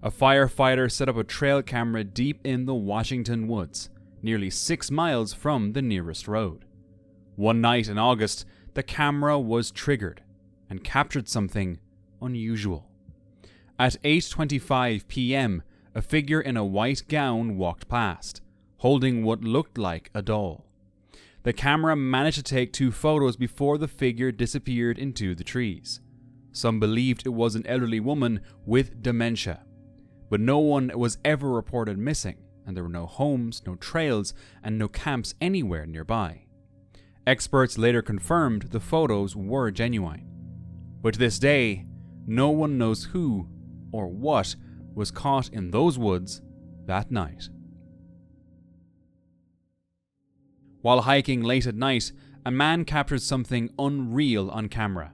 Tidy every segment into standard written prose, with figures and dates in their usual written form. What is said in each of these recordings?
A firefighter set up a trail camera deep in the Washington woods, nearly 6 miles from the nearest road. One night in August, the camera was triggered and captured something unusual. At 8:25 p.m., a figure in a white gown walked past, holding what looked like a doll. The camera managed to take 2 photos before the figure disappeared into the trees. Some believed it was an elderly woman with dementia, but no one was ever reported missing, and there were no homes, no trails, and no camps anywhere nearby. Experts later confirmed the photos were genuine. But to this day, no one knows who or what was caught in those woods that night. While hiking late at night, a man captured something unreal on camera.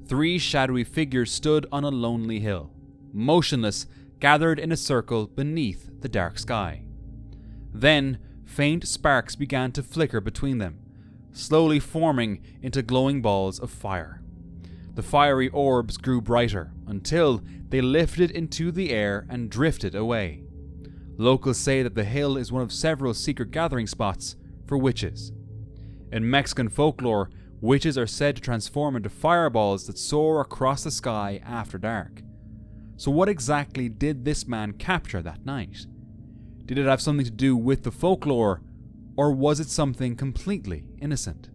Three shadowy figures stood on a lonely hill, motionless, gathered in a circle beneath the dark sky. Then, faint sparks began to flicker between them, slowly forming into glowing balls of fire. The fiery orbs grew brighter until they lifted into the air and drifted away. Locals say that the hill is one of several secret gathering spots for witches. In Mexican folklore, witches are said to transform into fireballs that soar across the sky after dark. So what exactly did this man capture that night? Did it have something to do with the folklore, or was it something completely innocent?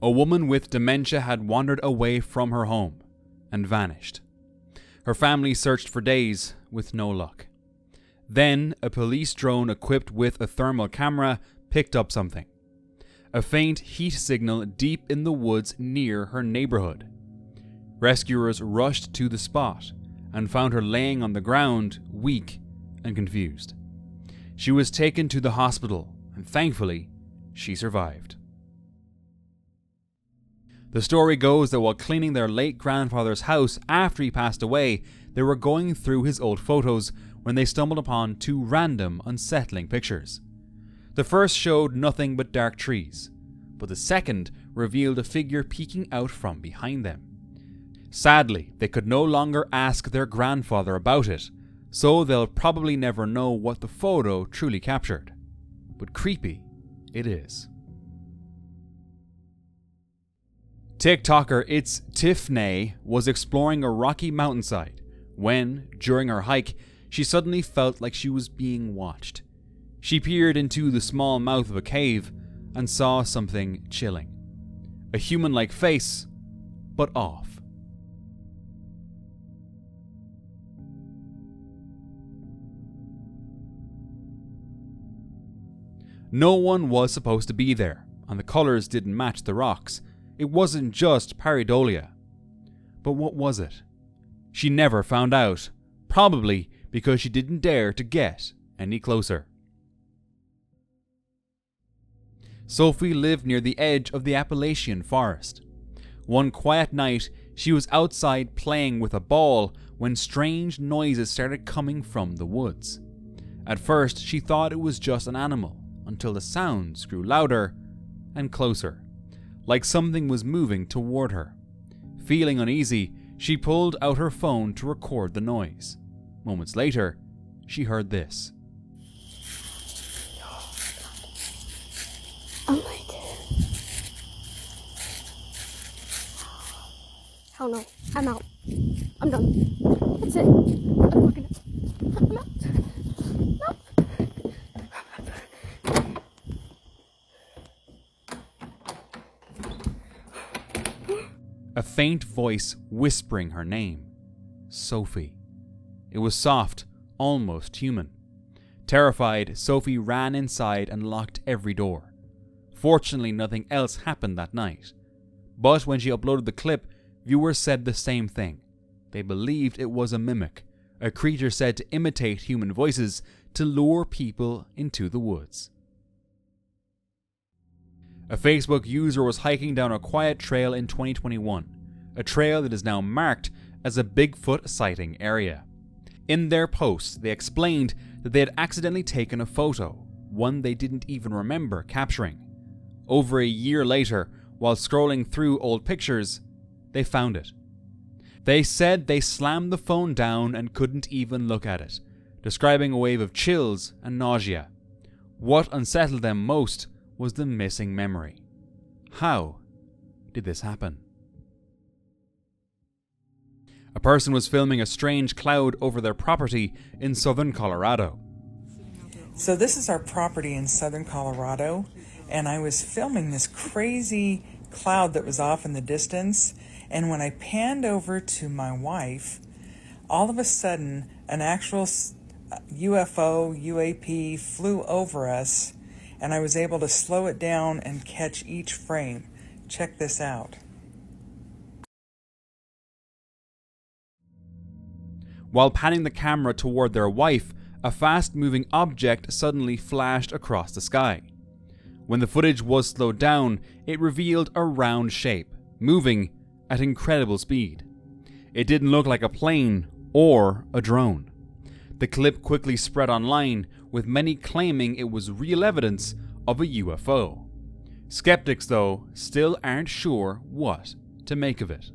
A woman with dementia had wandered away from her home and vanished. Her family searched for days with no luck. Then, a police drone equipped with a thermal camera picked up something. A faint heat signal deep in the woods near her neighborhood. Rescuers rushed to the spot and found her laying on the ground, weak and confused. She was taken to the hospital, and thankfully, she survived. The story goes that while cleaning their late grandfather's house after he passed away, they were going through his old photos when they stumbled upon 2 random, unsettling pictures. The first showed nothing but dark trees, but the second revealed a figure peeking out from behind them. Sadly, they could no longer ask their grandfather about it, so they'll probably never know what the photo truly captured. But creepy it is. TikToker It's Tiffany was exploring a rocky mountainside when, during her hike, she suddenly felt like she was being watched. She peered into the small mouth of a cave and saw something chilling. A human-like face, but off. No one was supposed to be there, and the colors didn't match the rocks. It wasn't just pareidolia. But what was it? She never found out, probably because she didn't dare to get any closer. Sophie lived near the edge of the Appalachian forest. One quiet night, she was outside playing with a ball when strange noises started coming from the woods. At first, she thought it was just an animal, until the sounds grew louder and closer, like something was moving toward her. Feeling uneasy, she pulled out her phone to record the noise. Moments later, she heard this. Oh my God. Hell no. I'm out. I'm done. That's it. I'm fucking I'm out. No. A faint voice whispering her name. Sophie. It was soft, almost human. Terrified, Sophie ran inside and locked every door. Fortunately, nothing else happened that night. But when she uploaded the clip, viewers said the same thing. They believed it was a mimic, a creature said to imitate human voices to lure people into the woods. A Facebook user was hiking down a quiet trail in 2021, a trail that is now marked as a Bigfoot sighting area. In their post, they explained that they had accidentally taken a photo, one they didn't even remember capturing. Over a year later, while scrolling through old pictures, they found it. They said they slammed the phone down and couldn't even look at it, describing a wave of chills and nausea. What unsettled them most was the missing memory. How did this happen? A person was filming a strange cloud over their property in southern Colorado. So this is our property in southern Colorado, and I was filming this crazy cloud that was off in the distance, and when I panned over to my wife, all of a sudden an actual UFO, UAP flew over us, and I was able to slow it down and catch each frame. Check this out. While panning the camera toward their wife, a fast-moving object suddenly flashed across the sky. When the footage was slowed down, it revealed a round shape, moving at incredible speed. It didn't look like a plane or a drone. The clip quickly spread online, with many claiming it was real evidence of a UFO. Skeptics, though, still aren't sure what to make of it.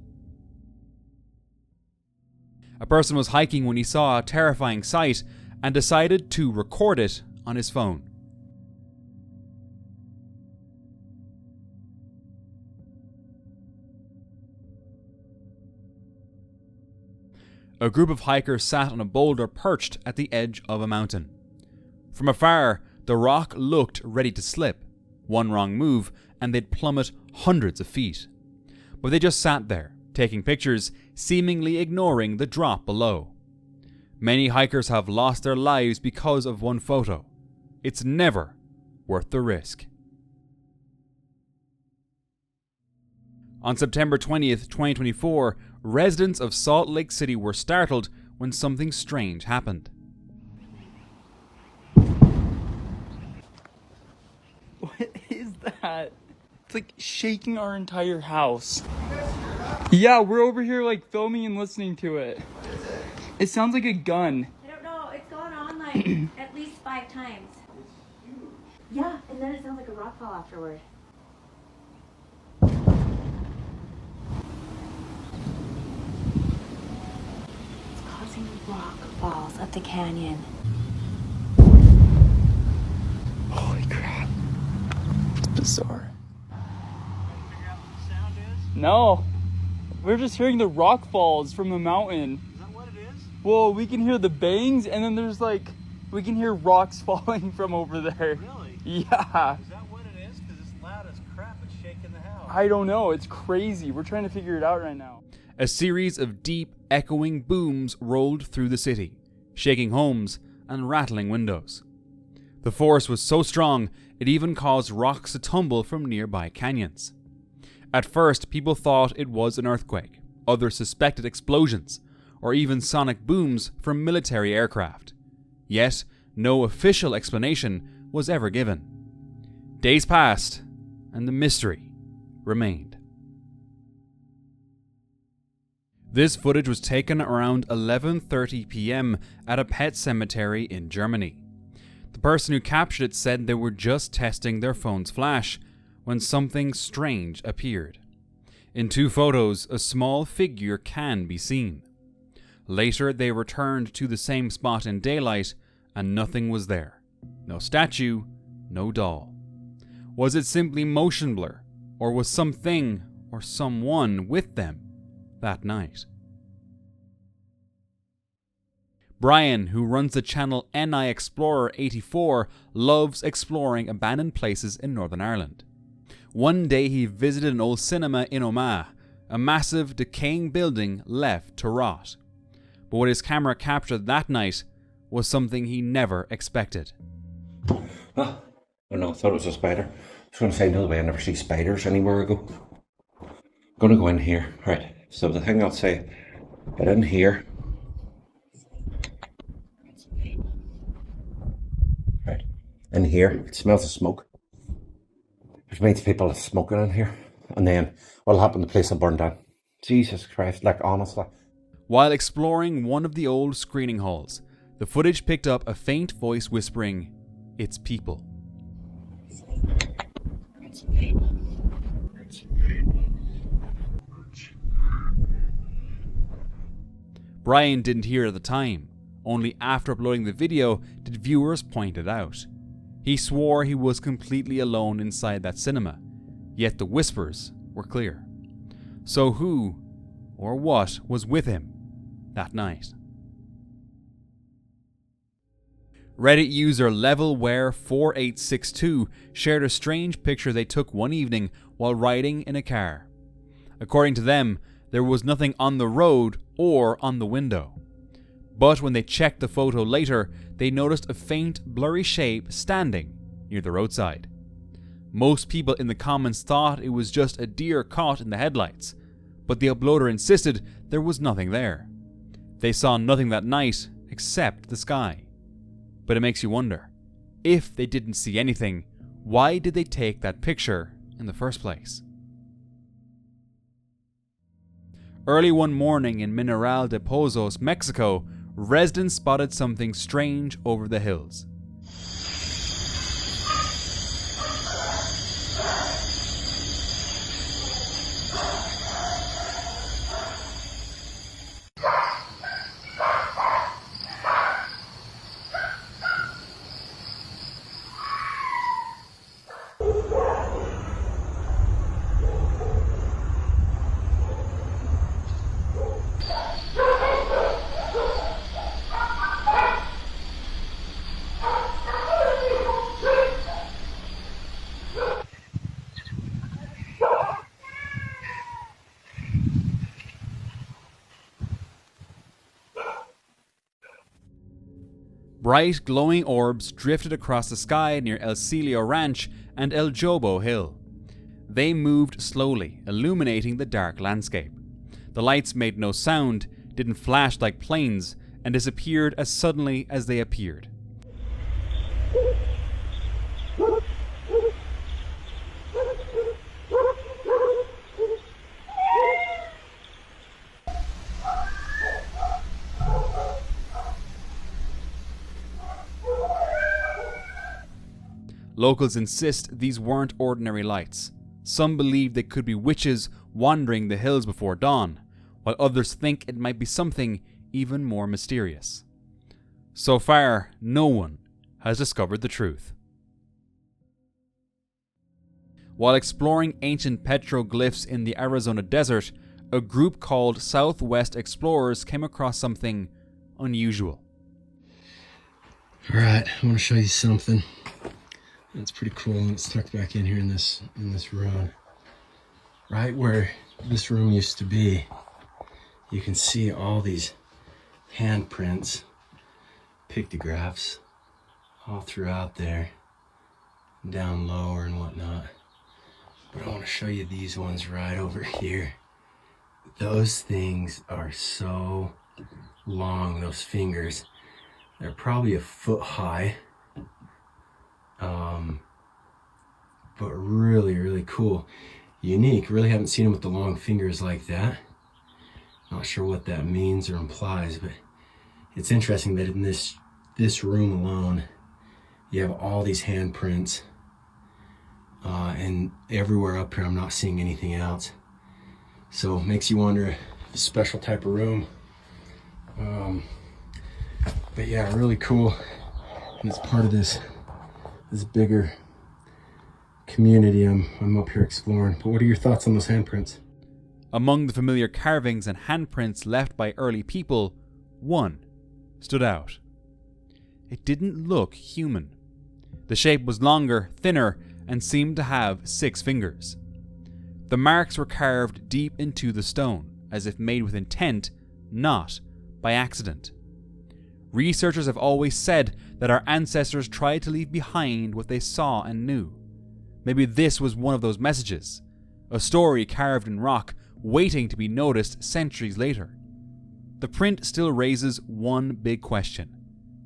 A person was hiking when he saw a terrifying sight and decided to record it on his phone. A group of hikers sat on a boulder perched at the edge of a mountain. From afar, the rock looked ready to slip. One wrong move and they'd plummet hundreds of feet. But they just sat there, taking pictures, seemingly ignoring the drop below. Many hikers have lost their lives because of one photo. It's never worth the risk. On September 20th, 2024, residents of Salt Lake City were startled when something strange happened. What is that? It's like shaking our entire house. Yeah, we're over here like filming and listening to it. It sounds like a gun. I don't know. It's gone on like at least 5 times. Yeah, and then it sounds like a rock fall afterward. It's causing rock falls up the canyon. Holy crap. It's bizarre. No. We're just hearing the rock falls from the mountain. Is that what it is? Well, we can hear the bangs, and then there's like, we can hear rocks falling from over there. Really? Yeah. Is that what it is? Because it's loud as crap. It's shaking the house. I don't know. It's crazy. We're trying to figure it out right now. A series of deep, echoing booms rolled through the city, shaking homes and rattling windows. The force was so strong, it even caused rocks to tumble from nearby canyons. At first, people thought it was an earthquake. Others suspected explosions, or even sonic booms from military aircraft. Yet, no official explanation was ever given. Days passed, and the mystery remained. This footage was taken around 11:30 p.m. at a pet cemetery in Germany. The person who captured it said they were just testing their phone's flash when something strange appeared. In 2 photos, a small figure can be seen. Later, they returned to the same spot in daylight, and nothing was there. No statue, no doll. Was it simply motion blur, or was something or someone with them? that night. Brian, who runs the channel NI Explorer 84, loves exploring abandoned places in Northern Ireland. One day he visited an old cinema in Omagh, a massive decaying building left to rot. But what his camera captured that night was something he never expected. Oh no, I thought it was a spider. I was going to say, no way, I never see spiders anywhere I go. I'm going to go in here. Right, so the thing I'll say, get in here. Right, in here, it smells of smoke. Which means people are smoking in here. And then what'll happen, the place will burn down. Jesus Christ, like honestly. While exploring one of the old screening halls, the footage picked up a faint voice whispering, "It's people." Brian didn't hear it at the time. Only after uploading the video did viewers point it out. He swore he was completely alone inside that cinema, yet the whispers were clear. So who or what was with him that night? Reddit user LevelWare4862 shared a strange picture they took one evening while riding in a car. According to them, there was nothing on the road or on the window. But when they checked the photo later, they noticed a faint, blurry shape standing near the roadside. Most people in the comments thought it was just a deer caught in the headlights, but the uploader insisted there was nothing there. They saw nothing that night except the sky. But it makes you wonder, if they didn't see anything, why did they take that picture in the first place? Early one morning in Mineral de Pozos, Mexico, residents spotted something strange over the hills. Bright, glowing orbs drifted across the sky near El Celio Ranch and El Jobo Hill. They moved slowly, illuminating the dark landscape. The lights made no sound, didn't flash like planes, and disappeared as suddenly as they appeared. Locals insist these weren't ordinary lights. Some believe they could be witches wandering the hills before dawn, while others think it might be something even more mysterious. So far, no one has discovered the truth. While exploring ancient petroglyphs in the Arizona desert, a group called Southwest Explorers came across something unusual. Alright, I want to show you something. It's pretty cool, and it's tucked back in here in this room. Right where this room used to be, you can see all these handprints, pictographs, all throughout there, down lower and whatnot. But I want to show you these ones right over here. Those things are so long, those fingers. They're probably a foot high. But really cool. Unique. Really haven't seen them with the long fingers like that. Not sure what that means or implies, but it's interesting that in this room alone, you have all these handprints. And everywhere up here, I'm not seeing anything else. So it makes you wonder if it's a special type of room. But yeah, really cool. And it's part of this bigger community I'm up here exploring. But what are your thoughts on those handprints? Among the familiar carvings and handprints left by early people, one stood out. It didn't look human. The shape was longer, thinner, and seemed to have 6 fingers. The marks were carved deep into the stone, as if made with intent, not by accident. Researchers have always said that our ancestors tried to leave behind what they saw and knew. Maybe this was one of those messages, a story carved in rock, waiting to be noticed centuries later. The print still raises one big question.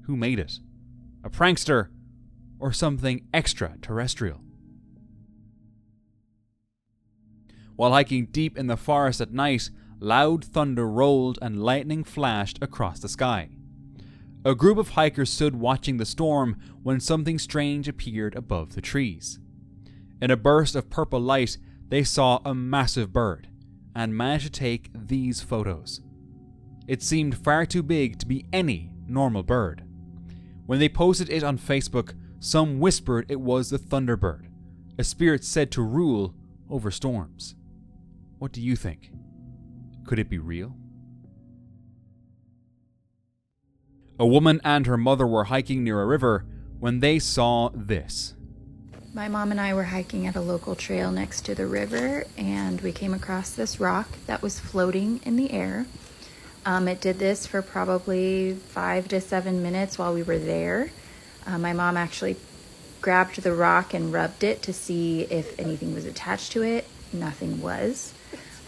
Who made it? A prankster or something extraterrestrial? While hiking deep in the forest at night, loud thunder rolled and lightning flashed across the sky. A group of hikers stood watching the storm when something strange appeared above the trees. In a burst of purple light, they saw a massive bird and managed to take these photos. It seemed far too big to be any normal bird. When they posted it on Facebook, some whispered it was the Thunderbird, a spirit said to rule over storms. What do you think? Could it be real? A woman and her mother were hiking near a river when they saw this. My mom and I were hiking at a local trail next to the river, and we came across this rock that was floating in the air. It did this for probably 5 to 7 minutes while we were there. My mom actually grabbed the rock and rubbed it to see if anything was attached to it. Nothing was.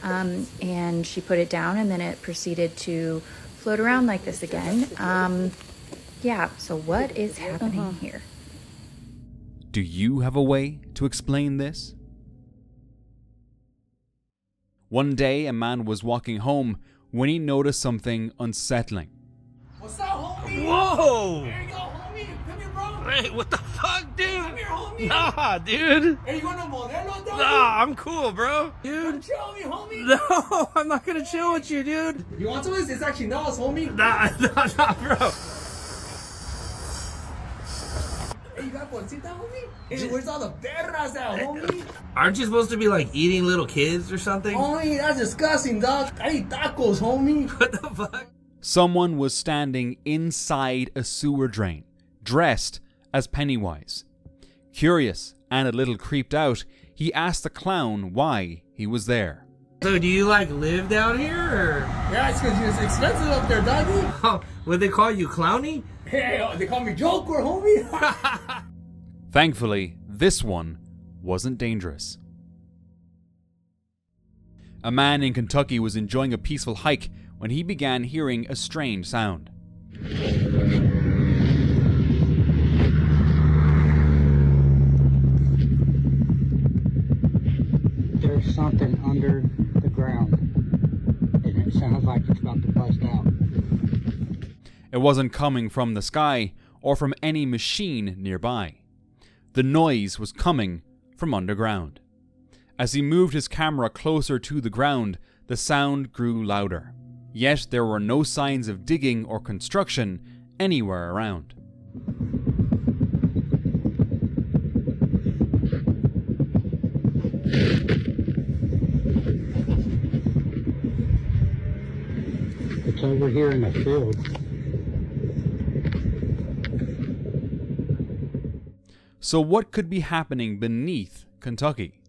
And she put it down, and then it proceeded to float around like this again. So what is happening here? Do you have a way to explain this? One day, a man was walking home when he noticed something unsettling. What's up, homie? Whoa! There you go, homie. Come here, bro. Hey, what the fuck, dude? Come here, homie. Nah, dude. Hey, you want a modelo, dog? Nah, I'm cool, bro. Dude. Chill with me, homie. No, I'm not gonna chill with you, dude. You want some of this? It's actually Nas, homie. Nah, bro. Hey, you got bolsita, homie? Hey, where's all the perras at, homie? Aren't you supposed to be like eating little kids or something? Homie, that's disgusting, dog. I eat tacos, homie. What the fuck? Someone was standing inside a sewer drain, dressed as Pennywise. Curious and a little creeped out, he asked the clown why he was there. So do you like live down here or? Yeah, it's because it's expensive up there, doggy. Oh, would they call you Clowny? Hey, they call me Joker, homie. Thankfully, this one wasn't dangerous. A man in Kentucky was enjoying a peaceful hike when he began hearing a strange sound. There's something under the ground, and it sounds like it's about to bust out. It wasn't coming from the sky or from any machine nearby. The noise was coming from underground. As he moved his camera closer to the ground, the sound grew louder. Yet there were no signs of digging or construction anywhere around. It's over here in the field. So what could be happening beneath Kentucky?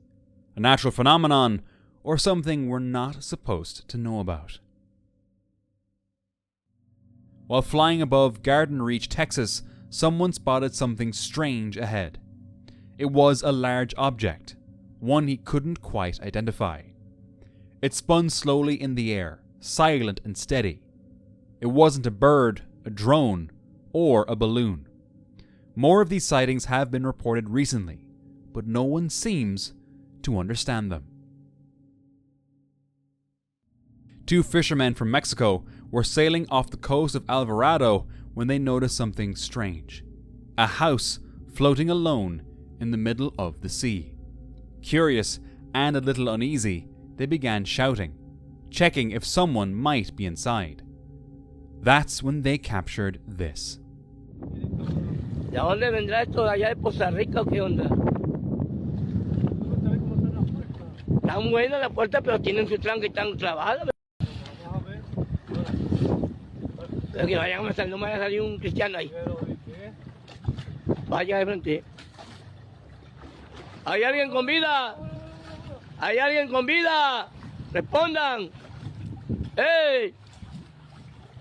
A natural phenomenon or something we're not supposed to know about? While flying above Garden Reach, Texas, someone spotted something strange ahead. It was a large object, one he couldn't quite identify. It spun slowly in the air, silent and steady. It wasn't a bird, a drone, or a balloon. More of these sightings have been reported recently, but no one seems to understand them. 2 fishermen from Mexico were sailing off the coast of Alvarado when they noticed something strange. A house floating alone in the middle of the sea. Curious and a little uneasy, they began shouting, checking if someone might be inside. That's when they captured this. ¿De dónde vendrá esto? ¿Allá de Costa Rica o qué onda? Tan buena la puerta, pero tienen su tranca y están clavadas. Pero que vayan a pasar, no me vaya a salir un cristiano ahí. Vaya de frente. ¿Hay alguien con vida? ¿Hay alguien con vida? Respondan. ¡Ey!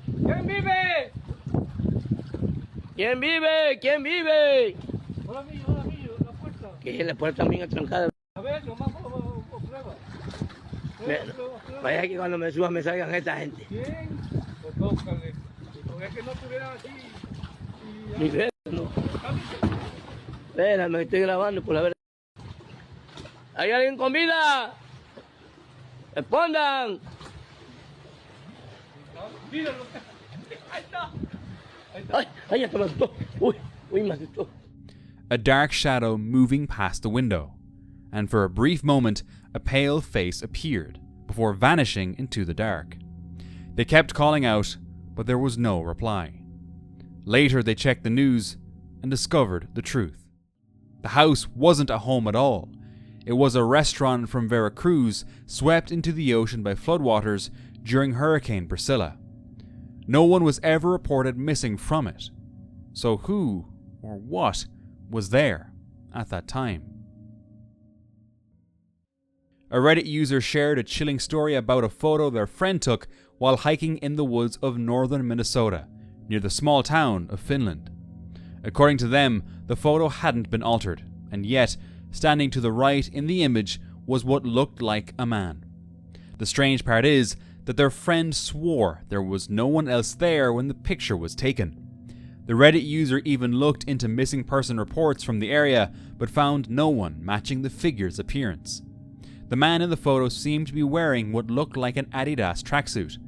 ¿Quién vive? ¿Quién vive? ¿Quién vive? Hola, la puerta. Que es la puerta también trancada. A ver, nomás prueba. Vaya que cuando me suba me salgan esta gente. ¿Quién? Pues tócale. Porque es que no estuvieran así. Ni ver, no. Espera, me estoy grabando por la verdad. ¿Hay alguien con vida? Respondan. Míralo. Ahí está. Ay, ya se me asustó. Uy, me asustó. A dark shadow moving past the window, and for a brief moment a pale face appeared, before vanishing into the dark. They kept calling out, but there was no reply. Later they checked the news and discovered the truth. The house wasn't a home at all. It was a restaurant from Veracruz swept into the ocean by floodwaters during Hurricane Priscilla. No one was ever reported missing from it. So who or what was there at that time? A Reddit user shared a chilling story about a photo their friend took while hiking in the woods of northern Minnesota, near the small town of Finland. According to them, the photo hadn't been altered, and yet, standing to the right in the image was what looked like a man. The strange part is that their friend swore there was no one else there when the picture was taken. The Reddit user even looked into missing person reports from the area, but found no one matching the figure's appearance. The man in the photo seemed to be wearing what looked like an Adidas tracksuit,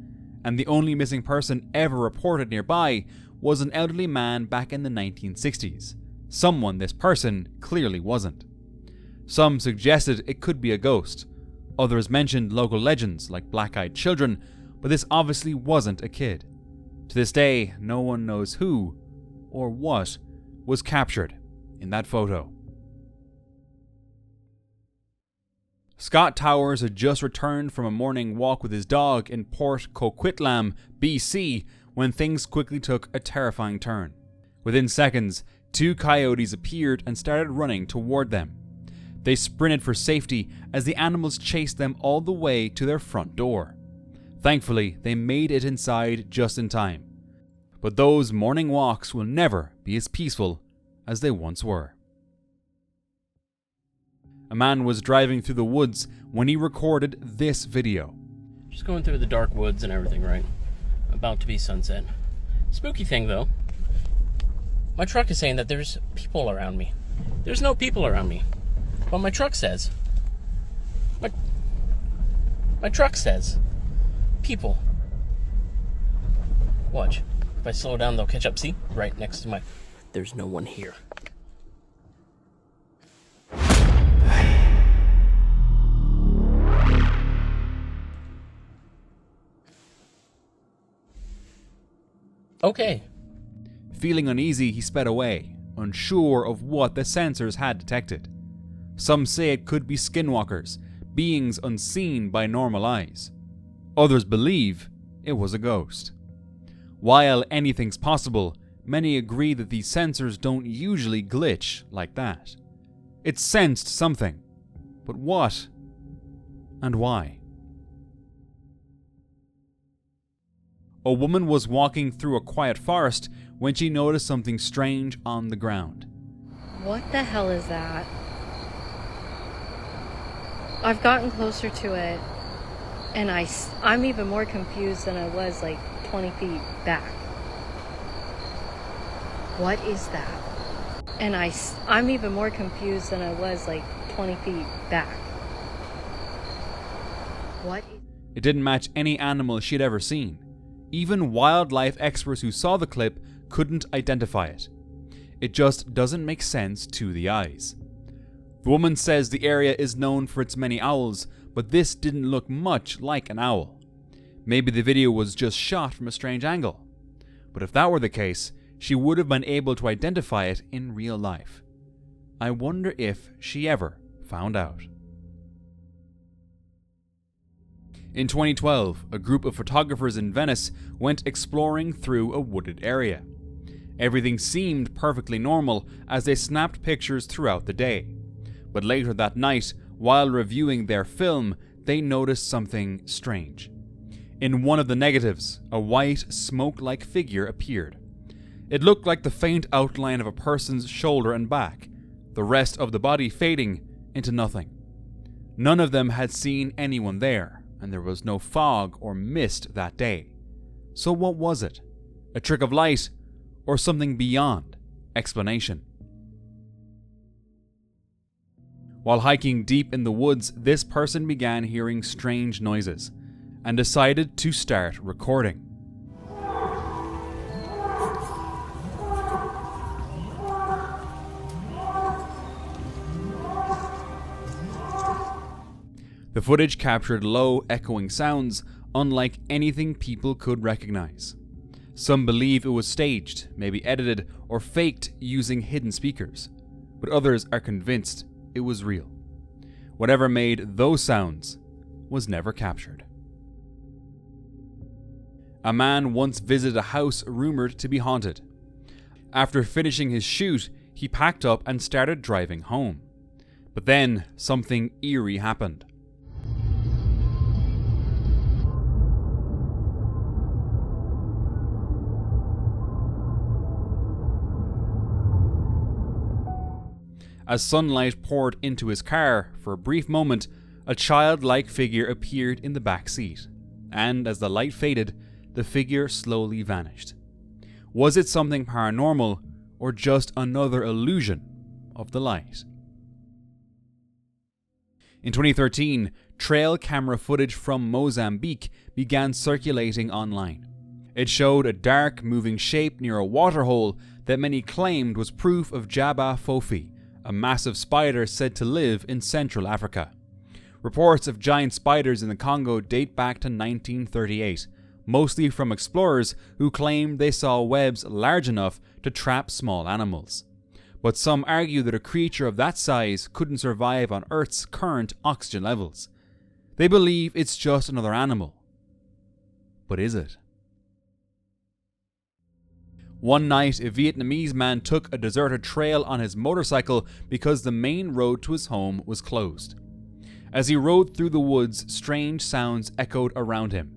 and the only missing person ever reported nearby was an elderly man back in the 1960s. Someone this person clearly wasn't. Some suggested it could be a ghost. Others mentioned local legends like black-eyed children, but this obviously wasn't a kid. To this day, no one knows who or what was captured in that photo. Scott Towers had just returned from a morning walk with his dog in Port Coquitlam, BC, when things quickly took a terrifying turn. Within seconds, 2 coyotes appeared and started running toward them. They sprinted for safety as the animals chased them all the way to their front door. Thankfully, they made it inside just in time. But those morning walks will never be as peaceful as they once were. A man was driving through the woods when he recorded this video. Just going through the dark woods and everything, right? About to be sunset. Spooky thing, though. My truck is saying that there's people around me. There's no people around me. But my truck says. My truck says. People. Watch. If I slow down, they'll catch up. See? Right next to my... There's no one here. Okay. Feeling uneasy, he sped away, unsure of what the sensors had detected. Some say it could be skinwalkers, beings unseen by normal eyes. Others believe it was a ghost. While anything's possible, many agree that these sensors don't usually glitch like that. It sensed something, but what and why? A woman was walking through a quiet forest when she noticed something strange on the ground. What the hell is that? I've gotten closer to it, and I'm even more confused than I was like 20 feet back. What is that? And I'm even more confused than I was like 20 feet back. What? It didn't match any animal she'd ever seen. Even wildlife experts who saw the clip couldn't identify it. It just doesn't make sense to the eyes. The woman says the area is known for its many owls, but this didn't look much like an owl. Maybe the video was just shot from a strange angle. But if that were the case, she would have been able to identify it in real life. I wonder if she ever found out. In 2012, a group of photographers in Venice went exploring through a wooded area. Everything seemed perfectly normal as they snapped pictures throughout the day. But later that night, while reviewing their film, they noticed something strange. In one of the negatives, a white, smoke-like figure appeared. It looked like the faint outline of a person's shoulder and back, the rest of the body fading into nothing. None of them had seen anyone there, and there was no fog or mist that day. So what was it? A trick of light, or something beyond explanation? While hiking deep in the woods, this person began hearing strange noises and decided to start recording. The footage captured low, echoing sounds unlike anything people could recognize. Some believe it was staged, maybe edited or faked using hidden speakers, but others are convinced it was real. Whatever made those sounds was never captured. A man once visited a house rumored to be haunted. After finishing his shoot, he packed up and started driving home. But then something eerie happened. As sunlight poured into his car, for a brief moment, a childlike figure appeared in the back seat, and as the light faded, the figure slowly vanished. Was it something paranormal, or just another illusion of the light? In 2013, trail camera footage from Mozambique began circulating online. It showed a dark, moving shape near a waterhole that many claimed was proof of Jabba Fofi, a massive spider said to live in Central Africa. Reports of giant spiders in the Congo date back to 1938, mostly from explorers who claimed they saw webs large enough to trap small animals. But some argue that a creature of that size couldn't survive on Earth's current oxygen levels. They believe it's just another animal. But is it? One night, a Vietnamese man took a deserted trail on his motorcycle because the main road to his home was closed. As he rode through the woods, strange sounds echoed around him.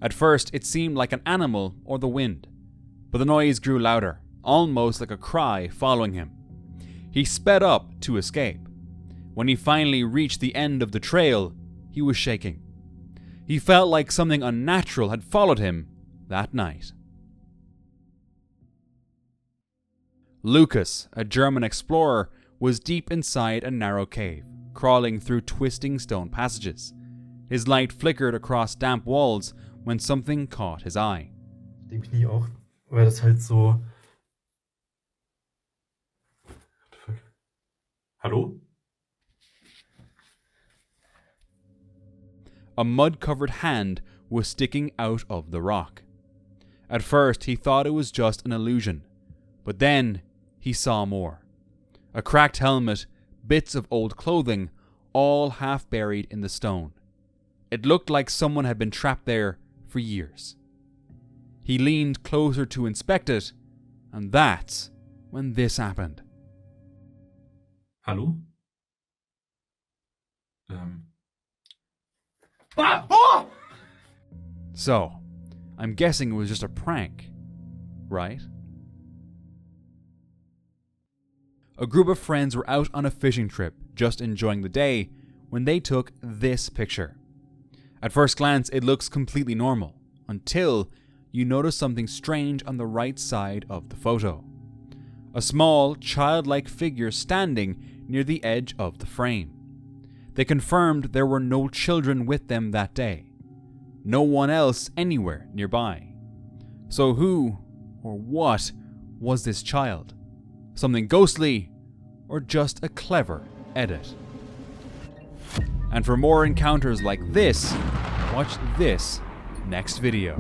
At first, it seemed like an animal or the wind, but the noise grew louder, almost like a cry following him. He sped up to escape. When he finally reached the end of the trail, he was shaking. He felt like something unnatural had followed him that night. Lucas, a German explorer, was deep inside a narrow cave, crawling through twisting stone passages. His light flickered across damp walls when something caught his eye. Dem Knie auch, weil das halt so. What the fuck? Hallo? A mud-covered hand was sticking out of the rock. At first, he thought it was just an illusion, but then he saw more. A cracked helmet, bits of old clothing, all half buried in the stone. It looked like someone had been trapped there for years. He leaned closer to inspect it, and that's when this happened. Hallo? So, I'm guessing it was just a prank, right? A group of friends were out on a fishing trip, just enjoying the day, when they took this picture. At first glance, it looks completely normal, until you notice something strange on the right side of the photo. A small, childlike figure standing near the edge of the frame. They confirmed there were no children with them that day. No one else anywhere nearby. So who or what was this child? Something ghostly or just a clever edit? And for more encounters like this, watch this next video.